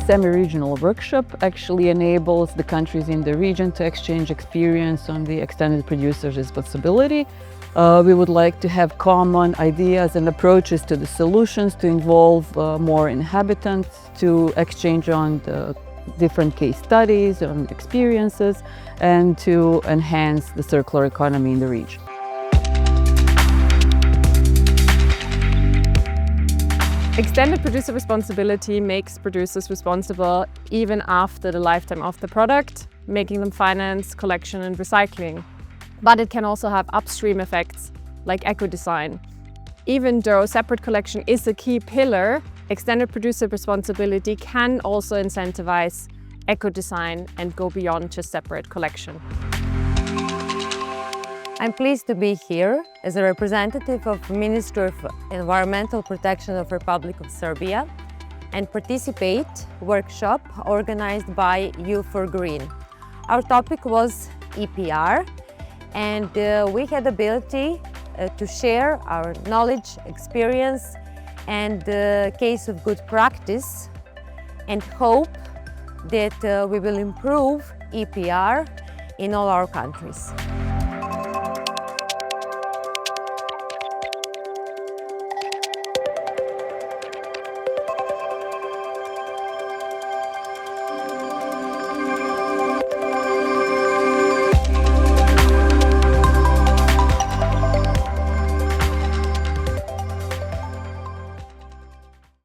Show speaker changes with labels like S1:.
S1: semi-regional workshop actually enables the countries in the region to exchange experience on the extended producer's responsibility. We would like to have common ideas and approaches to the solutions, to involve more inhabitants, to exchange on the different case studies, on experiences, and to enhance the circular economy in the region.
S2: Extended producer responsibility makes producers responsible even after the lifetime of the product, making them finance, collection and recycling. But it can also have upstream effects like eco-design. Even though separate collection is a key pillar, extended producer responsibility can also incentivize eco-design and go beyond just separate collection.
S3: I'm pleased to be here as a representative of Ministry of Environmental Protection of Republic of Serbia and participate workshop organized by EU4Green. Our topic was EPR, and we had the ability to share our knowledge, experience and the case of good practice, and hope that we will improve EPR in all our countries.